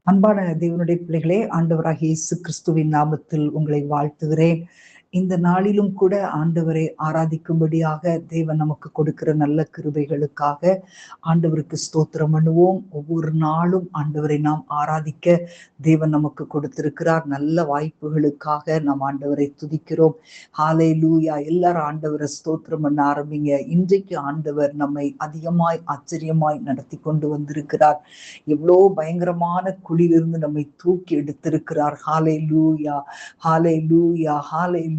அன்பான தேவனுடைய பிள்ளைகளே, ஆண்டவராகிய இயேசு கிறிஸ்துவின் நாமத்தில் உங்களை வாழ்த்துகிறேன். இந்த நாளிலும் கூட ஆண்டவரை ஆராதிக்கும்படியாக தேவன் நமக்கு கொடுக்கிற நல்ல கிருபைகளுக்காக ஆண்டவருக்கு ஸ்தோத்திரம் பண்ணுவோம். ஒவ்வொரு நாளும் ஆண்டவரை நாம் ஆராதிக்க தேவன் நமக்கு கொடுத்திருக்கிறார். நல்ல வாய்ப்புகளுக்காக நாம் ஆண்டவரை துதிக்கிறோம். ஹல்லேலூயா! எல்லாரும் ஆண்டவரை ஸ்தோத்திரம் பண்ண ஆரம்பிங்க. இன்றைக்கு ஆண்டவர் நம்மை அதிகமாய் ஆச்சரியமாய் நடத்தி கொண்டு வந்திருக்கிறார். எவ்வளோ பயங்கரமான குழியிலிருந்து நம்மை தூக்கி எடுத்திருக்கிறார். ஹல்லேலூயா! ஹல்லேலூயா! ஹல்லேலூயா!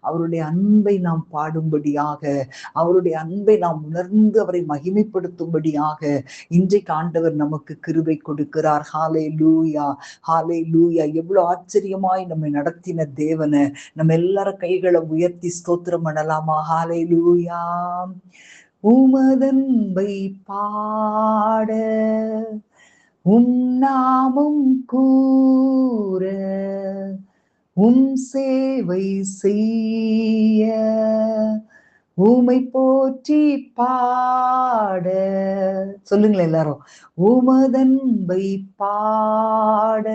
அவருடைய அன்பை நாம் பாடும்படியாக, அவருடைய அன்பை நாம் உணர்ந்து அவரை மகிமைப்படுத்தும்படியாக இன்றைக்கு ஆண்டவர் நமக்கு கிருபை கொடுக்கிறார். ஹல்லேலூயா! ஹல்லேலூயா! எவ்வளவு ஆச்சரியமாய் நம்மை நடத்தின தேவனை நம்ம எல்லாரும் கைகளை உயர்த்தி ஸ்தோத்திரம் பண்ணலாமா? ஹல்லேலூயா! உமதன்பை பாட நாமம் கூற சேவை செய்ய உமை போற்றி பாட. சொல்லுங்களேன் எல்லாரும். உமதன்பை பாட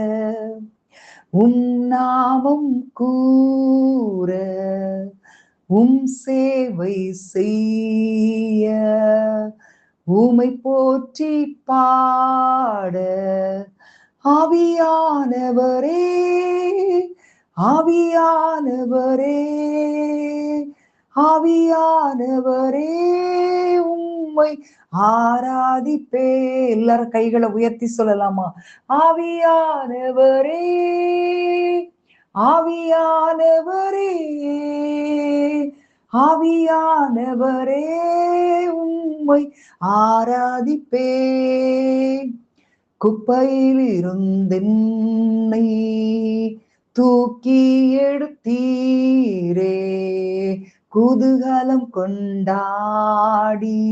நாமம் கூற சேவை செய்ய உமை போற்றி பாட. ஆவியானவரே, ஆவியானவரே, ஆவியானவரே, உம்மை ஆராதிப்பே. எல்லாரும் கைகளை உயர்த்தி சொல்லலாமா? ஆவியானவரே, ஆவியானவரே, ஆவியானவரே, உம்மை ஆராதிப்பே. குப்பையில் இருந்தென்னை தூக்கி எடுத்தீரே, குதூகலம் கொண்டாடி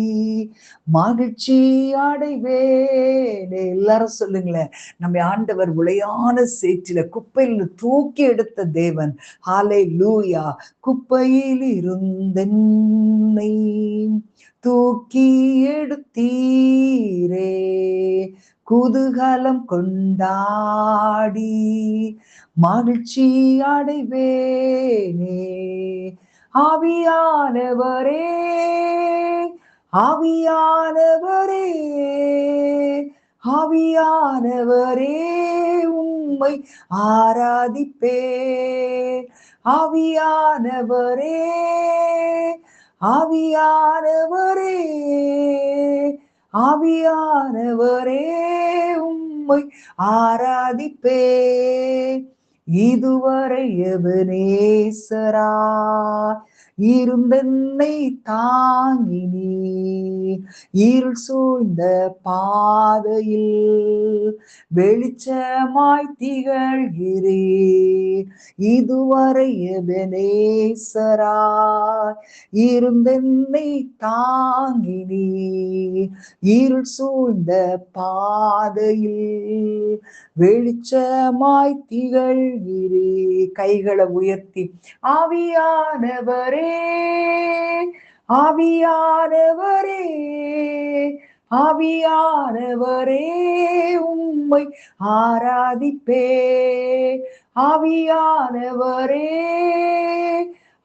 மகிழ்ச்சி அடைவேன். எல்லாரும் சொல்லுங்களேன். நம்ம ஆண்டவர் உளையான சேற்றில குப்பையில் தூக்கி எடுத்த தேவன். ஹல்லேலூயா! குப்பையில் இருந்தென்னை தூக்கி எடுத்தீரே, குதூகலம் கொண்டாடி மகிழ்ச்சி அடைவேனே. ஆவியானவரே, ஆவியானவரே, ஆவியானவரே, உம்மை ஆராதிப்பே. ஆவியானவரே, ஆவியானவரே, ஆவியானவரே, உம்மை ஆராதிப்பே. இதுவரை எபனேசரா இருந்தென்னை தாங்கினி, இருள் சூழ்ந்த பாதையில் வெளிச்சமாய் திகழ்கிறீர். இதுவரை எபனேசரா இருந்தென்னை தாங்கினி, இருள் சூழ்ந்த பாதையில் வெளிச்சமாய் திகழ்கிறே. கைகளை உயர்த்தி ஆவியானவரே, ஆவியானவரே, ஆவியானவரே, உம்மை ஆராதிப்பே. ஆவியானவரே,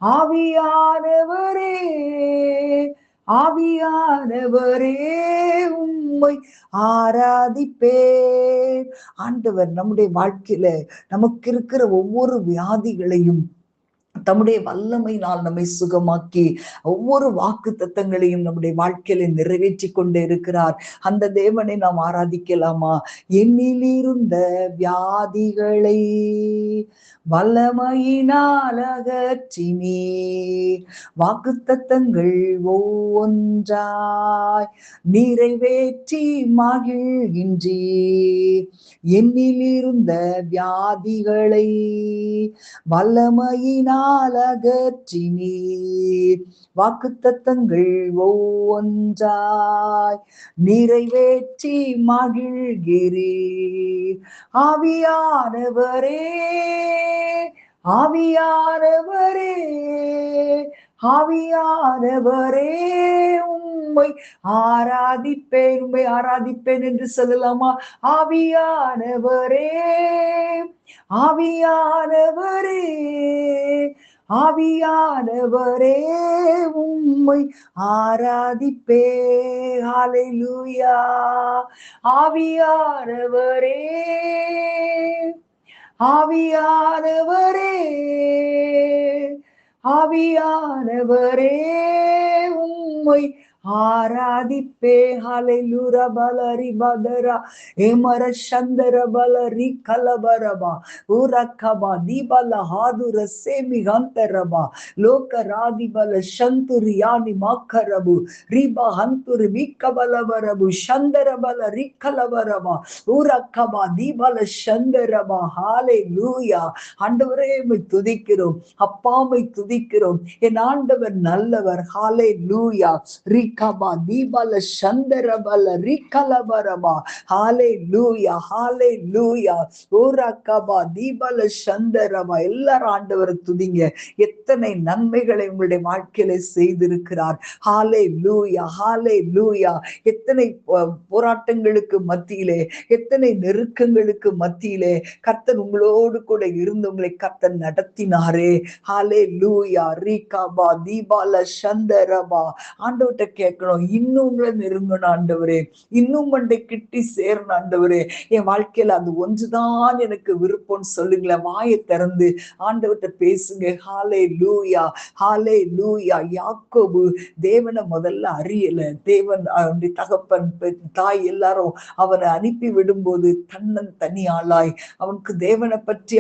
ஆவியானவரே, ஆவியானவரே, உம்மை ஆராதிப்பேன். ஆண்டவர் நம்முடைய வாழ்க்கையில நமக்கு இருக்கிற ஒவ்வொரு வியாதிகளையும் தம்முடைய வல்லமையினால் நம்மை சுகமாக்கி ஒவ்வொரு வாக்கு தத்தங்களையும் நம்முடைய வாழ்க்கையில நிறைவேற்றி கொண்டே இருக்கிறார். அந்த தேவனை நாம் ஆராதிக்கலாமா? என்னில் இருந்த வியாதிகளை வல்லமையினால் அகற்றினீர், வாக்கு தத்தங்கள் ஒவ்வொன்றாய் நிறைவேற்றி மகிழ்கின்றீர். என்னில் இருந்த வியாதிகளை வல்லமையினால் அகற்றினீர், வாக்கு தத்தங்கள் ஒவ்வொன்றாய் நிறைவேற்றி மகிழ்கிறீர். ஆவியானவரே, ஆவியானவரே, ஆவியானவரே உம்மை ஆராதிப்பேன், உம்மை ஆராதிப்பேன் என்று சொல்லலாமா? ஆவியானவரே, ஆவியானவரே, ஆவியானவரே உம்மை ஆராதிப்பே. ஹல்லேலூயா. ஆவியானவரே, ஆவியானவரே, ஆவியானவரே உம்மை ஆராதிப்பே. ஹல்லேலூயா. பலரி பதரா ஏமர சந்தர பலரி கலபரபா உரக்கபா தீபல ஹாதுர சேமி ஹந்தரபா லோக ராதிபல சந்துரியானி மாக்கரபு ரிபா ஹந்துரு விக்கபலபரபு சந்தரபல ரிக்கலபரபா உரக்கபா தீபல சந்தரபா. ஹல்லேலூயா. ஆண்டவரே உம்மை துதிக்கிறோம், அப்பாமை துதிக்கிறோம். என் ஆண்டவர் நல்லவர். ஹல்லேலூயா. ரிகபா தீபல சந்தரபல ரிகலபரபா. ஹல்லேலூயா, ஹல்லேலூயா. ஓரகபா தீபல சந்தரபா. எல்லாரும் ஆண்டவரை துதிங்க. எத்தனை நன்மைகளை உங்களுடைய வாழ்க்கையில செய்திருக்கிறார். ஹல்லேலூயா, ஹல்லேலூயா. எத்தனை போராட்டங்களுக்கு மத்தியிலே, எத்தனை நெருக்கங்களுக்கு மத்தியிலே கர்த்தர் உங்களோடு கூட இருந்து உங்களை கர்த்தர் நடத்தினாரே. ஹல்லேலூயா. ரிகபா தீபல சந்தரபா. ஆண்டவர்கிட்ட கேட்கணும், இன்னும் உங்களை நெருங்கணும் ஆண்டவரே, இன்னும் மண்டை கிட்டி சேரணும் ஆண்டவரே. என் வாழ்க்கையில அது ஒன்றுதான் எனக்கு விருப்பம்னு சொல்லுங்களேன். வாயை திறந்து ஆண்டவர்கிட்ட பேசுங்க. ஹல்லேலூயா, ஹல்லேலூயா. யாக்கோபு தேவனை முதல்ல அறியல. தேவன் அவனுடைய தகப்பன் தாய் எல்லாரும் அவனை அனுப்பி விடும்போது தன்னன் தனி ஆளாய் அவனுக்கு தேவனை பற்றி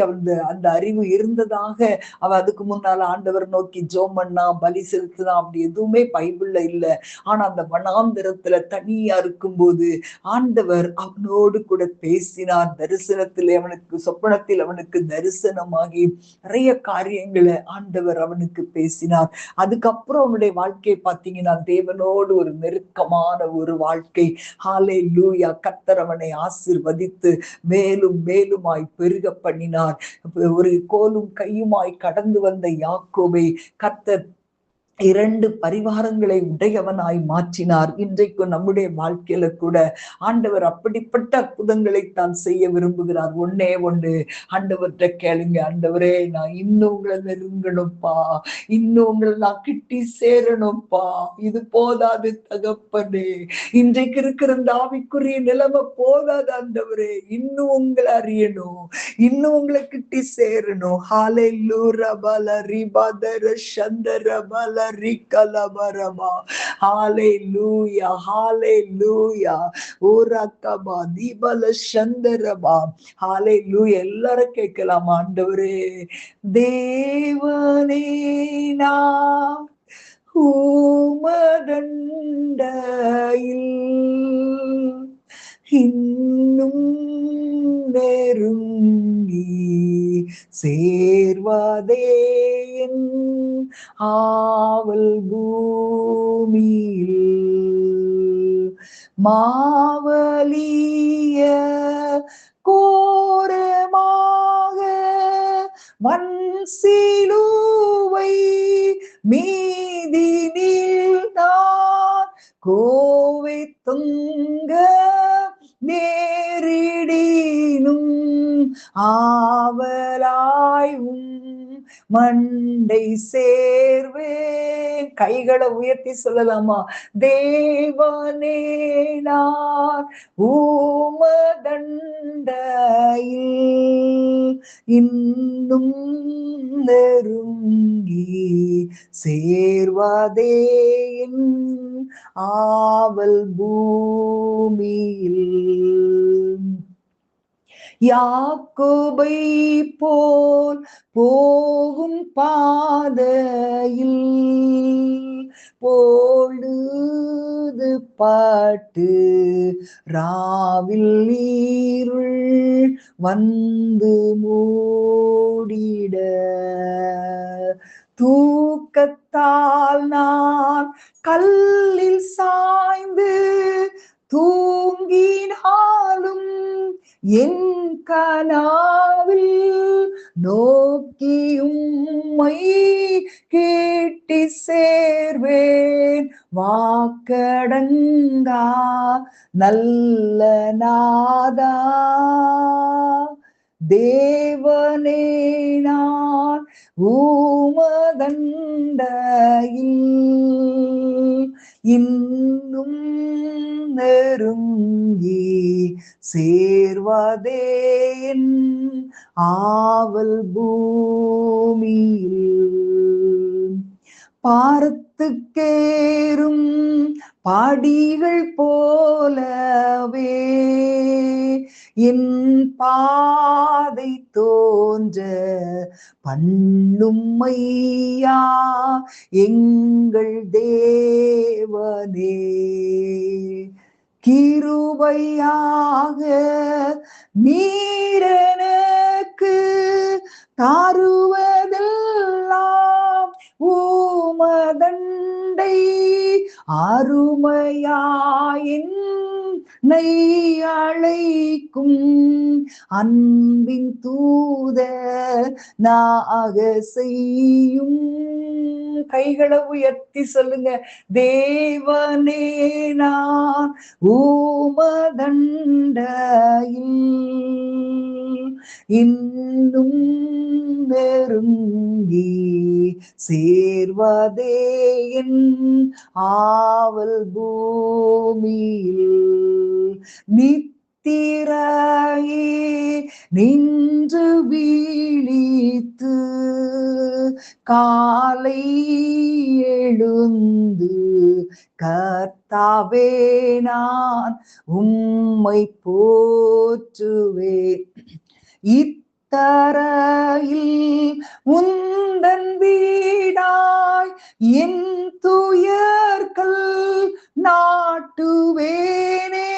அந்த அறிவு இருந்ததாக அவன் அதுக்கு முன்னால ஆண்டவர் நோக்கி ஜெபம் பண்ணா, பலி செலுத்தினா, அப்படி எதுவுமே பைபிள்ல இல்ல. ஆனா அந்த வனாந்திரத்துல தனியா இருக்கும்போது ஆண்டவர் அவனோடு கூட பேசினார். தரிசனத்தில் அவனுக்கு, சொப்பனத்தில் அவனுக்கு தரிசனமாகி நிறைய காரியங்களை ஆண்டவர் அவனுக்கு பேசினார். அதுக்கப்புறம் அவனுடைய வாழ்க்கை பார்த்தீங்கன்னா தேவனோடு ஒரு நெருக்கமான ஒரு வாழ்க்கை. ஹல்லேலூயா. கர்த்தர் அவனை ஆசீர்வதித்து மேலும் மேலுமாய் பெருக பண்ணினார். ஒரு கோலும் கையுமாய் கடந்து வந்த யாக்கோபை கர்த்தர் 2 பரிவாரங்களை உடையவனாய் மாற்றினார். இன்றைக்கு நம்முடைய வாழ்க்கையில கூட ஆண்டவர் அப்படிப்பட்ட அற்புதங்களை தான் செய்ய விரும்புகிறார். ஒண்ணே ஒண்ணு, ஆண்டவர்கிட்ட கேளுங்க. ஆண்டவரே, நான் இன்னும் உங்களை நெருங்கணும்ப்பா, இன்னும் உங்களை நான் கிட்டி சேரணும்ப்பா. இது போதாது தகப்பனே, இன்றைக்கு இருக்கிற இந்த ஆவிக்குரிய நிலைமை போதாது ஆண்டவரே, இன்னும் உங்களை அறியணும், இன்னும் உங்களை கிட்டி சேரணும். ஹல்லேலூயா. பலரி பதர சந்தர பல ரிகலபரபா. ஹல்லேலூயா, ஹல்லேலூயா. ஓரகபா தீபல சந்தரபா. ஹல்லேலூயா. எல்லாரும் கேட்கலாம், ஆண்டவரே, தேவனே நான் உமதண்டையில் இன்னும் நெருங்கி சேர்வதே என் ஆவல் பூமியில் மாவலிய கோரமாக வன் சிலுவை மீதினில் நான் கோவை தொங்க நேரிடினும் ஆவலாயும் மண்டை சேர்வேன். கைகளை உயர்த்தி சொல்லலாமா? தேவனே நான் உமதண்டையில் இன்னும் நெருங்கி சேர்வதே என் ஆவல் பூமியில். யாக்கோபை போல் போகும் பாதையில் பொழுது பாட்டு ராவில் நீருள் வந்து மூடிட தூக்கத்தால் நான் கல்லில் சாய்ந்து தூங்கினாலும் என் கனாவில் நோக்கியும் உம்மை கேட்டி சேர்வேன். வாக்கடங்கா நல்ல நாதா, தேவனே நான் உமதண்டையில் இன்னும் நெருங்கி சேர்வதே என் ஆவல் பூமியில். பாரத்துக்கேறும் படிகள் போலவே என் பாதை தோன்ற பண்ணும் ஐயா எங்கள் தேவனே. கிருபையாக நீரெனக்கு தாருவதெல்லாம் உமதண்டை அருமையாயின் அழைக்கும் அன்பின் தூத நாக செய்யும். கைகளை உயர்த்தி சொல்லுங்க. தேவனே நான் உமதண்டையில் இன்னும் நெருங்கி சேர்வதே என் ஆவல் பூமியில். நித்திரையே நின்று வீழித்து காலை எழுந்து கர்த்தாவே நான் உம்மை போற்றுவேன். இத்தரையில் உந்தன் வீடாய் என் துயர்கள் நாட்டுவேனே.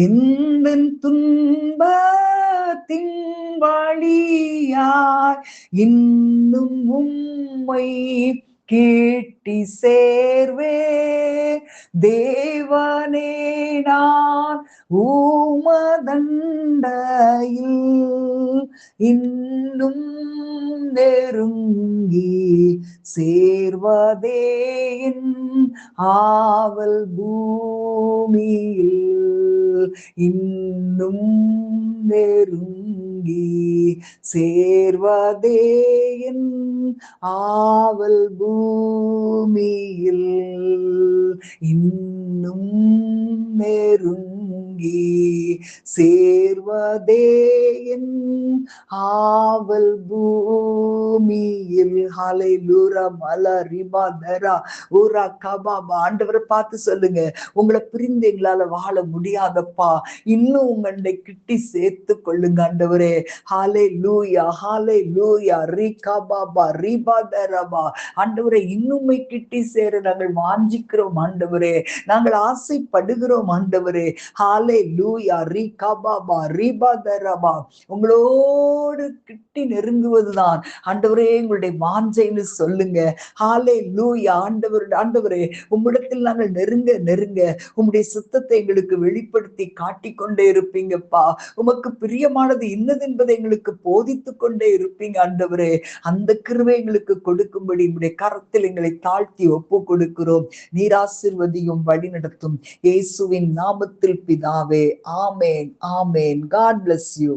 எந்தன் துன்பத்தின் வழியாய் இன்னும் உம்மை கேட்டி சேர்வே. தேவனே நான் உமதண்டையில் இன்னும் நெருங்கி சேர்வதே என் ஆவல் பூமியில். இன்னும் நெருங்கி சேர்வதே என் ஆவல் பூமியில். இன்னும் நெருங்கி சேர்வதே என் ஆவல் பூமியில். ஹல்லேலூயா மலரிபாதரா ஊரா கபாபா. ஆண்டவரை பார்த்து சொல்லுங்க, உங்களை பிரிந்து எங்களால வாழ முடியாதப்பா, இன்னும் உங்களை கிட்டி சேர்த்து கொள்ளுங்க ஆண்டவரே. ஹல்லேலூயா ஹல்லேலூயா ரிகபாபா ரிபாதரபா. ஆண்டவரே, இன்னுமை கிட்டி சேர நாங்கள் வாஞ்சிக்கிறோம் ஆண்டவரே, நாங்கள் ஆசைப்படுகிறோம் ஆண்டவரே. ஹல்லேலூயா ரிகபாபா ரிபாதரபா. உங்களோடு கிட்டி நெருங்குவதுதான் ஆண்டவரே எங்களுடைய வாஞ்சைன்னு சொல்லுங்க. ஹல்லேலூயா. ஆண்டவரே, உம்மிடத்தில் நாங்கள் நெருங்க நெருங்க உம்முடைய சுத்தத்தை எங்களுக்கு வெளிப்படுத்தி காட்டிக்கொண்டே இருப்பீங்கப்பா. உமக்கு பிரியமானது இன்னது என்பதை எங்களுக்கு போதித்து கொண்டே இருப்பீங்க ஆண்டவரே. அந்த கிருபை எங்களுக்கு கொடுக்கும்படி உம்முடைய கரத்தில் எங்களை தாழ்த்தி ஒப்பு கொடுக்கிறோம். நீர் ஆசீர்வதியும் வழி நடத்தும். இயேசுவின் நாமத்தில் பிதாவே. ஆமேன் ஆமேன். God bless you.